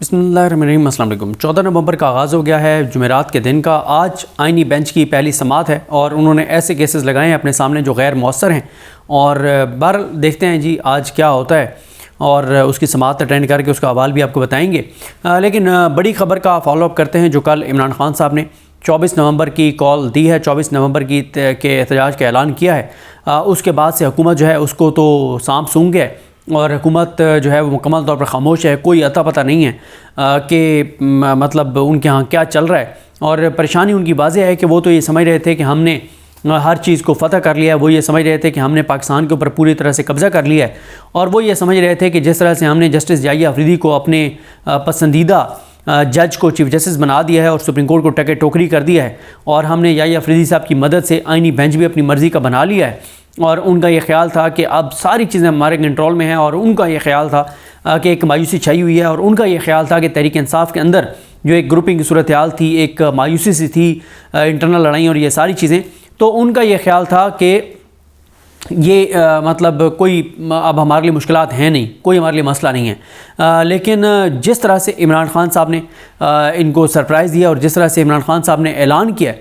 बिस्मिल्लाहिर्रहमानिर्रहीम। अस्सलाम वालेकुम। 14 नवंबर का आगाज़ हो गया है जुमेरात के दिन का। आज आइनी बेंच की पहली समाअत है और उन्होंने ऐसे केसेस लगाए हैं अपने सामने जो गैर मौसर हैं और बहरहाल देखते हैं जी आज क्या होता है और उसकी समाअत अटेंड करके उसका अहवाल भी आपको बताएंगे। लेकिन बड़ी ख़बर का फॉलोअप करते हैं जो कल इमरान खान साहब ने 24 नवंबर की कॉल दी है, 24 नवंबर के एहतजाज का ऐलान किया है। उसके बाद से हुकूमत जो है उसको तो सांप सूंघ गया और हुकूमत जो है वो मुकम्मल तौर पर ख़ामोश है। कोई अता पता नहीं है कि मतलब उनके यहाँ क्या चल रहा है। और परेशानी उनकी वाज़ेह है कि वो तो ये समझ रहे थे कि हमने हर चीज़ को फ़तह कर लिया है। वो ये समझ रहे थे कि हमने पाकिस्तान के ऊपर पूरी तरह से कब्ज़ा कर लिया है और वो ये समझ रहे थे कि जिस तरह से हमने जस्टिस याहिया अफरीदी को अपने पसंदीदा जज को चीफ़ जस्टिस बना दिया है और सुप्रीम कोर्ट को टके टोकरी कर दिया है और हमने याहिया अफरीदी साहब की मदद से आइनी बेंच भी अपनी मर्ज़ी का बना लिया है। और उनका ये ख्याल था कि अब सारी चीज़ें हमारे कंट्रोल में हैं और उनका ये ख्याल था कि एक मायूसी छाई हुई है और उनका ये ख्याल था कि तहरीक इंसाफ के अंदर जो एक ग्रुपिंग की सूरत हाल थी, एक मायूसी सी थी, इंटरनल लड़ाई और ये सारी चीज़ें, तो उनका ये ख्याल था कि ये मतलब कोई अब हमारे लिए मुश्किलात हैं नहीं, कोई हमारे लिए मसला नहीं है। लेकिन जिस तरह से इमरान खान साहब ने इनको सरप्राइज़ दिया और जिस तरह से इमरान खान साहब ने ऐलान किया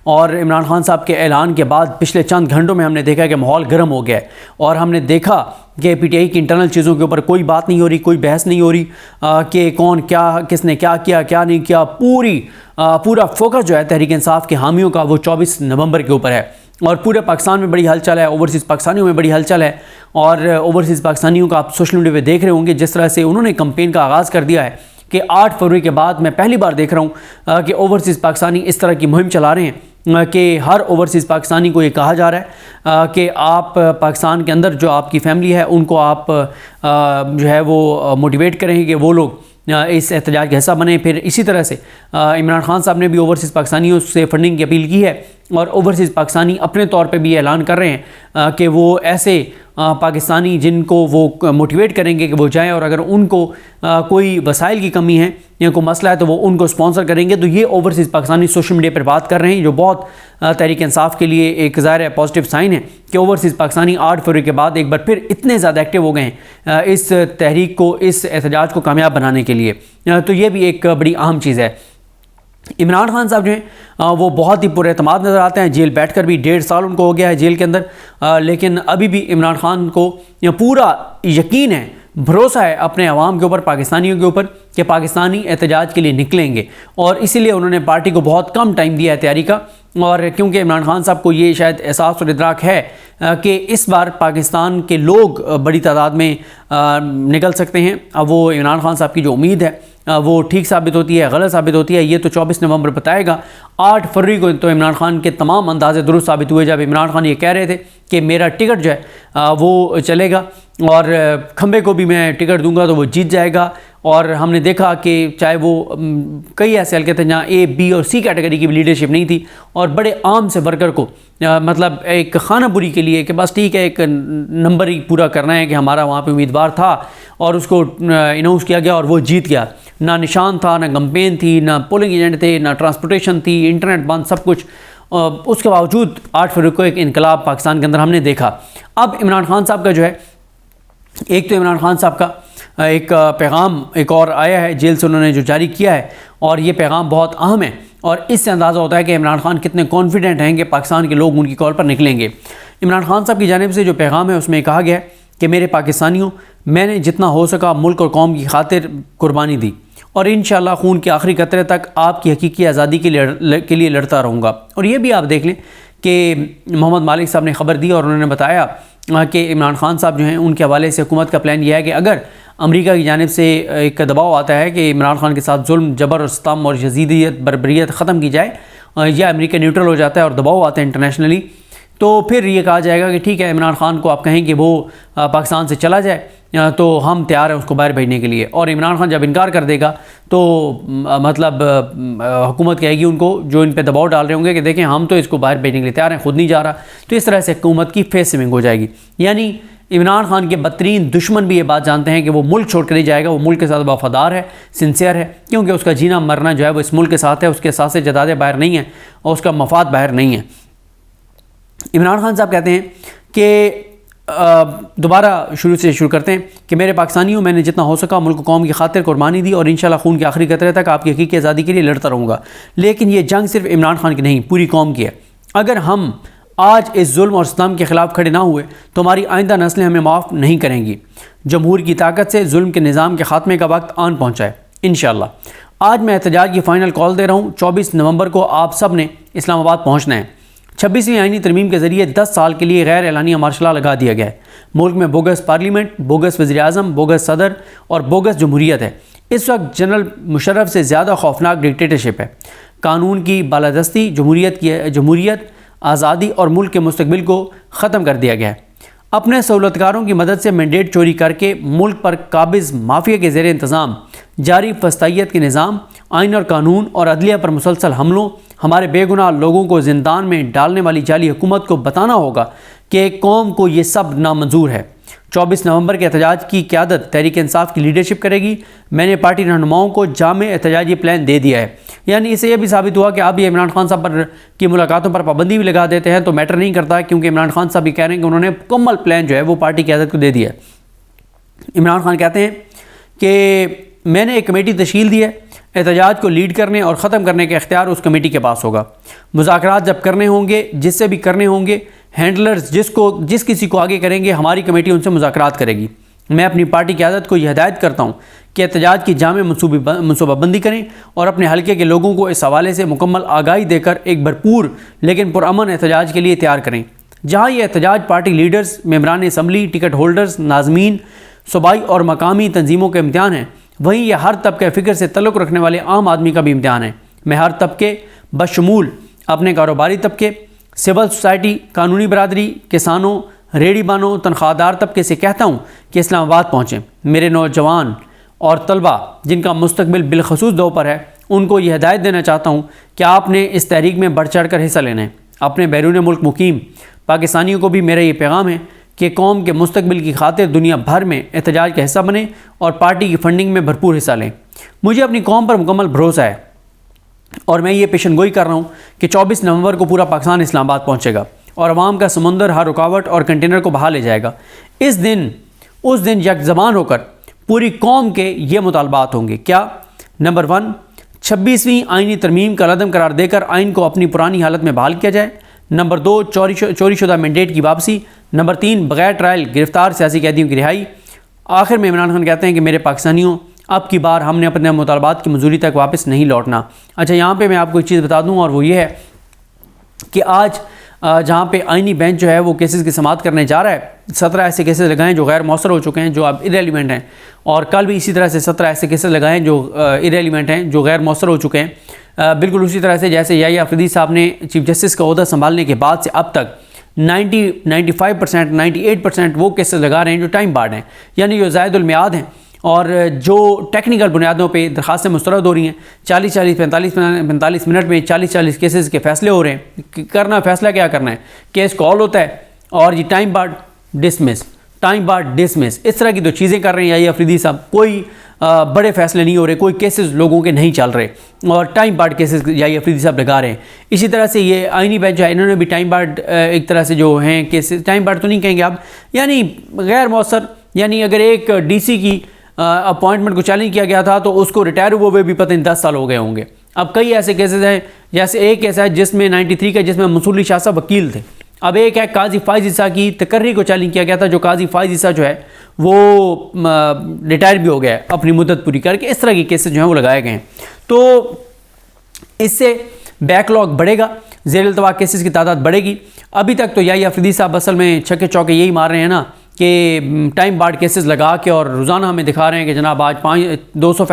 और इमरान खान साहब के ऐलान के बाद पिछले चंद घंटों में हमने देखा कि माहौल गर्म हो गया है और हमने देखा कि पीटीआई की इंटरनल चीज़ों के ऊपर कोई बात नहीं हो रही, कोई बहस नहीं हो रही कि कौन क्या किसने क्या किया क्या नहीं किया। पूरा फोकस जो है तहरीक इंसाफ के हामियों का वो 24 नवंबर के ऊपर है और पूरे पाकिस्तान में बड़ी हलचल है, ओवरसीज़ पाकिस्तानियों में बड़ी हलचल है। और ओवरसीज़ पाकिस्तानियों का आप सोशल मीडिया पे देख रहे होंगे जिस तरह से उन्होंने कैंपेन का आगाज़ कर दिया है कि 8 फरवरी के बाद मैं पहली बार देख रहा हूँ कि ओवरसीज़ पाकिस्तानी इस तरह की मुहिम चला रहे हैं कि हर ओवरसीज़ पाकिस्तानी को ये कहा जा रहा है कि आप पाकिस्तान के अंदर जो आपकी फैमिली है उनको आप जो है वो मोटिवेट करें कि वो लोग इस एहतजाज का हिस्सा बने। फिर इसी तरह से इमरान खान साहब ने भी ओवरसीज़ पाकिस्तानियों से फंडिंग की अपील की है और ओवरसीज़ पाकिस्तानी अपने तौर पे भी ऐलान कर रहे हैं कि वो ऐसे पाकिस्तानी जिनको वो मोटिवेट करेंगे कि वो जाएं और अगर उनको कोई वसाइल की कमी है या कोई मसला है तो वो उनको स्पॉन्सर करेंगे। तो ये ओवरसीज़ पाकिस्तानी सोशल मीडिया पर बात कर रहे हैं जो बहुत तहरीक इंसाफ के लिए एक ज़ाहिर है पॉजिटिव साइन है कि ओवरसीज़ पाकिस्तानी 8 फरवरी के बाद एक बार फिर इतने ज़्यादा एक्टिव हो गए हैं इस तहरीक को, इस एहतजाज को कामयाब बनाने के लिए। तो ये भी एक बड़ी अहम चीज़ है। इमरान खान साहब जो हैं वो बहुत ही पुरएतमाद नज़र आते हैं। जेल बैठकर भी 1.5 साल उनको हो गया है जेल के अंदर, लेकिन अभी भी इमरान खान को पूरा यकीन है, भरोसा है अपने अवाम के ऊपर, पाकिस्तानियों के ऊपर कि पाकिस्तानी एहतजाज के लिए निकलेंगे और इसीलिए उन्होंने पार्टी को बहुत कम टाइम दिया है तैयारी का। और क्योंकि इमरान खान साहब को ये शायद एहसास और इदराक है कि इस बार पाकिस्तान के लोग बड़ी तादाद में निकल सकते हैं। अब वो इमरान खान साहब की जो उम्मीद है वो ठीक साबित होती है, गलत साबित होती है, ये तो 24 नवंबर बताएगा। 8 फरवरी को तो इमरान खान के तमाम अंदाजे दुरुस्त साबित हुए जब इमरान खान ये कह रहे थे कि मेरा टिकट जो है वो चलेगा और खंबे को भी मैं टिकट दूंगा तो वो जीत जाएगा। और हमने देखा कि चाहे वो कई ऐसे हल्के थे जहाँ A, B और C कैटेगरी की भी लीडरशिप नहीं थी और बड़े आम से वर्कर को मतलब एक खाना बुरी के लिए कि बस ठीक है एक नंबर ही पूरा करना है कि हमारा वहाँ पे उम्मीदवार था और उसको अनाउंस किया गया और वो जीत गया। ना निशान था, ना कैंपेन थी, ना पोलिंग एजेंट थे, ना ट्रांसपोर्टेशन थी, इंटरनेट बंद, सब कुछ। उसके बावजूद 8 फरवरी को एक इनकलाब पाकिस्तान के अंदर हमने देखा। अब इमरान खान साहब का जो है, एक तो इमरान खान साहब का एक पैगाम एक और आया है जेल से, उन्होंने जो जारी किया है और ये पैगाम बहुत अहम है और इससे अंदाज़ा होता है कि इमरान खान कितने कॉन्फिडेंट हैं कि पाकिस्तान के लोग उनकी कॉल पर निकलेंगे। इमरान खान साहब की जानिब से जो पैगाम है उसमें कहा गया है कि मेरे पाकिस्तानियों, मैंने जितना हो सका मुल्क और कौम की खातिर कुर्बानी दी और इंशाअल्लाह खून के आखिरी कतरे तक आपकी हकीकी आज़ादी के लिए लड़ता रहूँगा। और ये भी आप देख लें कि मोहम्मद मालिक साहब ने खबर दी और उन्होंने बताया कि इमरान खान साहब जो हैं उनके हवाले से हुकूमत का प्लान यह है कि अगर अमेरिका की जानिब से एक दबाव आता है कि इमरान खान के साथ जुल्म, जबर और सितम और यजीदियत, बर्बरियत ख़त्म की जाए या अमेरिका न्यूट्रल हो जाता है और दबाव आता है इंटरनेशनली, तो फिर ये कहा जाएगा कि ठीक है इमरान खान को आप कहें कि वो पाकिस्तान से चला जाए तो हम तैयार हैं उसको बाहर भेजने के लिए। और इमरान खान जब इनकार कर देगा तो मतलब हुकूमत कहेगी उनको जो इन पे दबाव डाल रहे होंगे कि देखें हम तो इसको बाहर भेजने के लिए तैयार हैं, खुद नहीं जा रहा। तो इस तरह से हुकूमत की फेस स्विंग हो जाएगी। यानी इमरान खान के बदतरीन दुश्मन भी ये बात जानते हैं कि वो मुल्क छोड़ कर नहीं जाएगा, वो मुल्क के साथ वफादार है, सिंसियर है, क्योंकि उसका जीना मरना जो है वो इस मुल्क के साथ है, उसके साथ से जदादे बाहर नहीं है और उसका मफाद बाहर नहीं है। इमरान खान साहब कहते हैं कि दोबारा शुरू से शुरू करते हैं कि मेरे पाकिस्तानियों, मैंने जितना हो सका मुल्क कौम की खातिर कुर्बानी दी और इंशाल्लाह खून के आखिरी कतरे तक आपकी हकीकी आज़ादी के लिए लड़ता रहूँगा। लेकिन ये जंग सिर्फ इमरान खान की नहीं, पूरी कौम की है। अगर हम आज इस जुल्म और सितम के ख़िलाफ़ खड़े ना हुए तो हमारी आइंदा नस्लें हमें माफ़ नहीं करेंगी। जमहूर की ताकत से जुल्म के निज़ाम के ख़ात्मे का वक्त आन पहुँचा है इंशाअल्लाह। आज मैं एहतजाज की फ़ाइनल कॉल दे रहा हूँ। 24 नवंबर को आप सब ने इस्लामाबाद पहुँचना है। 26वीं आईनी तरमीम के ज़रिए 10 साल के लिए गैर एलानिया मार्शल लॉ लगा दिया गया है। मुल्क में बोगस पार्लियामेंट, बोगस वज़ीर-ए-आज़म, बोगस सदर और बोगस जमहूरियत है। इस वक्त जनरल मुशर्रफ से ज़्यादा खौफनाक डिक्टेटरशिप है। कानून की बालादस्ती, जमहूरियत, आज़ादी और मुल्क के मुस्तकबिल को ख़त्म कर दिया गया है। अपने सहूलतकारों की मदद से मैंडेट चोरी करके मुल्क पर काबिज़ माफिया के ज़ेर इंतज़ाम जारी फस्तायत के निज़ाम, आइन और कानून और अदलिया पर मुसलसल हमलों, हमारे बेगुनाह लोगों को ज़िंदान में डालने वाली जाली हुकूमत को बताना होगा कि कौम को ये सब नामंजूर है। 24 नवंबर के एहतजाज की क़यादत तहरीक इंसाफ की लीडरशिप करेगी। मैंने पार्टी रहनुमाओं को जामे एहतजाजी प्लान दे दिया है। यानी इससे यह भी साबित हुआ कि आप ये इमरान खान साहब पर की मुलाकातों पर पाबंदी भी लगा देते हैं तो मैटर नहीं करता, क्योंकि इमरान खान साहब भी कह रहे हैं कि उन्होंने मुकम्मल प्लान जो है वो पार्टी की क़यादत को दे दिया है। इमरान खान कहते हैं कि मैंने एक कमेटी तश्कील दी है, एहतजाज को लीड करने और ख़त्म करने का इख्तियार उस कमेटी के पास होगा। मुज़ाकरात जब करने होंगे, जिससे भी करने होंगे, हैंडलर्स जिस किसी को आगे करेंगे, हमारी कमेटी उनसे मुज़ाकरात करेगी। मैं अपनी पार्टी की क़यादत को यह हिदायत करता हूँ कि एहतजाज की जामे मनसूबाबंदी करें और अपने हल्के के लोगों को इस हवाले से मुकम्मल आगाही देकर एक भरपूर लेकिन पुरअमन एहतजाज के लिए तैयार करें। जहाँ ये एहतजाज पार्टी लीडर्स, मेंबरान असम्बली, टिकट होल्डर्स, नाज़मीन, सूबाई और मकामी तंजीमों के इम्तिहान है, वहीं यह हर तबके फ़िक्र से तल्लुक़ रखने वाले आम आदमी का भी इम्तिहान है। मैं हर तबके बशमूल अपने कारोबारी तबके, सिविल सोसाइटी, कानूनी बरादरी, किसानों, रेडी बानों, तनख्वाहदार तबके से कहता हूँ कि इस्लामाबाद पहुँचें। मेरे नौजवान और तलबा जिनका मुस्तकबिल बिलखसूस दो पर है, उनको यह हिदायत देना चाहता हूँ कि आपने इस तहरीक में बढ़ चढ़ कर हिस्सा लेना है। अपने बैरून मुल्क मुकीम पाकिस्तानियों को भी मेरा ये पैगाम है कि कौम के मुस्तकबिल की खातिर दुनिया भर में एहतजाज का हिस्सा बने और पार्टी की फंडिंग में भरपूर हिस्सा लें। मुझे अपनी कौम पर मुकम्मल भरोसा है और मैं ये पेशनगोई कर रहा हूँ कि 24 नवंबर को पूरा पाकिस्तान इस्लामाबाद पहुँचेगा और अवाम का समुंदर हर रुकावट और कंटेनर को बहा ले जाएगा। उस दिन यकज़बान होकर पूरी कौम के ये मुतालबात होंगे। क्या? नंबर 1, 26वीं आइनी तरमीम का लदम करार देकर आइन को अपनी पुरानी हालत में बहाल किया जाए। नंबर 2, चोरीशुदा मैंडेट की वापसी। नंबर 3, बगैर ट्रायल गिरफ्तार सियासी कैदियों की रिहाई। आखिर में इमरान खान कहते हैं कि मेरे पाकिस्तानियों, अब की बार हमने अपने मुतालबात की मंजूरी तक वापस नहीं लौटना। अच्छा, यहाँ पे मैं आपको एक चीज़ बता दूँ और वो ये है कि आज जहाँ पे आइनी बेंच जो है वो केसेस की समाअत करने जा रहा है, 17 ऐसे केसेस लगाएं जो गैर मौसर हो चुके हैं, जो अब इरेलीवेंट हैं, और कल भी इसी तरह से 17 ऐसे केसेस लगाएं जो इरेलीवेंट हैं, जो गैर मौसर हो चुके हैं। बिल्कुल उसी तरह से जैसे याहिया अफरीदी साहब ने चीफ जस्टिस का ओहदा संभालने के बाद से अब तक 95%, 98% वो केसेस लगा रहे हैं जो टाइम बार्ड हैं, यानी जो ज़ायदुल मियाद हैं और जो टेक्निकल बुनियादों पे दरखास्तें मुस्तरद हो रही हैं। 40-40, 45 मिनट में 40 केसेस के फ़ैसले हो रहे हैं। करना फ़ैसला क्या करना है, केस कॉल होता है और ये time barred dismiss, time barred dismiss, इस तरह की तो चीज़ें कर रहे हैं याहिया अफरीदी साहब। कोई बड़े फ़ैसले नहीं हो रहे, कोई केसेस लोगों के नहीं चल रहे और time barred cases Yahya Afridi साहब लगा रहे हैं। इसी तरह से ये आइनी बेंच है, इन्होंने भी टाइम बार्ड एक तरह से जो हैं केसेस, टाइम बार्ड तो नहीं कहेंगे आप, यानी गैर मौसर, यानी अगर एक DC की अपॉइंटमेंट को चैलेंज किया गया था तो उसको रिटायर हुए भी पता नहीं 10 साल हो गए होंगे। अब कई ऐसे केसेस हैं, जैसे एक केस है जिसमें 93 का, जिसमें मंसूर शाह साहब वकील थे। अब एक है काजी फ़ाइज़ ईसा की तकर्री को चैलेंज किया गया था, जो काजी फ़ाइज़ ईसा जो है वो रिटायर भी हो गया है अपनी मुद्दत पूरी करके। इस तरह के केसेस जो हैं वो लगाए गए हैं, तो इससे बैकलॉग बढ़ेगा, ज़ेर इल्तवा केसेस की तादाद बढ़ेगी। अभी तक तो याहिया अफरीदी साहब असल में छक्के चौके यही मार रहे हैं ना कि टाइम बार्ड केसेस लगा के, और रोज़ाना हमें दिखा रहे हैं कि जनाब आज 200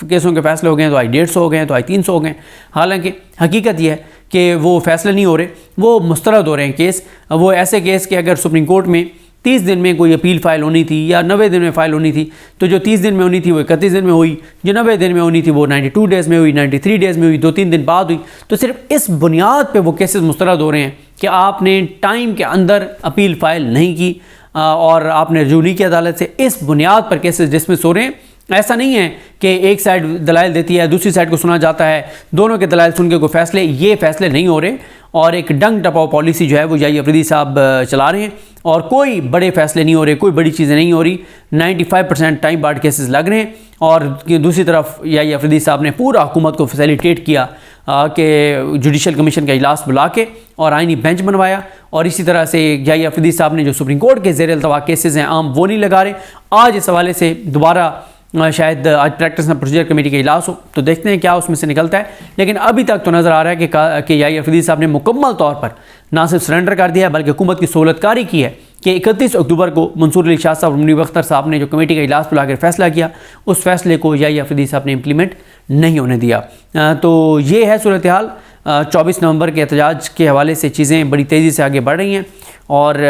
केसों के फ़ैसले हो गए हैं, तो आज 150 हो गए हैं, तो आज 300 हो गए। हालांकि हकीकत यह है कि वो फ़ैसले नहीं हो रहे, वो मुस्तरद हो रहे हैं केस। वो ऐसे केस कि अगर सुप्रीम कोर्ट में 30 दिन में कोई अपील फ़ाइल होनी थी या 90 दिन में फ़ाइल होनी थी, तो जो 30 दिन में होनी थी वो 31 दिन में हुई, जो 90 दिन में होनी थी वो 92 डेज़ में हुई, 93 डेज़ में हुई, 2-3 दिन बाद हुई। तो सिर्फ इस बुनियाद पर वो केसेस मुस्तरद हो रहे हैं कि आपने टाइम के अंदर अपील फ़ाइल नहीं की और आपने रजू नहीं किया अदालत से। इस बुनियाद पर केसेस डिसमिस हो रहे हैं ऐसा नहीं है कि एक साइड दलाइल देती है, दूसरी साइड को सुना जाता है, दोनों के दलाइल सुन के कोई फैसले, ये फैसले नहीं हो रहे और एक डंग टपाओ पॉलिसी जो है वो याहिया अफरीदी साहब चला रहे हैं और कोई बड़े फैसले नहीं हो रहे, कोई बड़ी चीज़ें नहीं हो रही। 95% टाइम बार्ड केसेस लग रहे हैं और दूसरी तरफ याहिया अफरीदी साहब ने पूरा हुकूमत को फैसिलिटेट किया कि जुडिशल कमीशन का इजलास बुला के और आइनी बेंच बनवाया। और इसी तरह से याहिया अफरीदी साहब ने जो सुप्रीम कोर्ट के ज़ेर अल्तवा केसेस हैं आम वो नहीं लगा रहे। आज इस हवाले से दोबारा शायद आज प्रैक्टिस एंड प्रोसीजर कमेटी का इजलास हो तो देखते हैं क्या उसमें से निकलता है। लेकिन अभी तक तो नज़र आ रहा है कि याहिया अफरीदी साहब ने मुकम्मल तौर पर ना सिर्फ सरेंडर कर दिया बल्कि हुकूमत की सहूलतकारी की है कि 31 अक्टूबर को मंसूर अली शाह साहब और मुनीब अख्तर साहब ने जो कमेटी का इजलास बुलाकर फैसला किया, उस फैसले को याहिया अफरीदी साहब ने इम्प्लीमेंट नहीं होने दिया। तो ये है सूरत हाल। 24 नवंबर के एहतजाज के हवाले से चीज़ें बड़ी तेज़ी से आगे बढ़ रही हैं और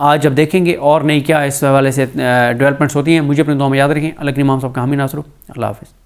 आज अब देखेंगे और नहीं क्या इस हवाले से डेवलपमेंट्स होती हैं। मुझे अपने दुआ में याद रखें। अल्लाह के इमाम साहब का हामी नासरो। अल्लाह हाफ़िज़।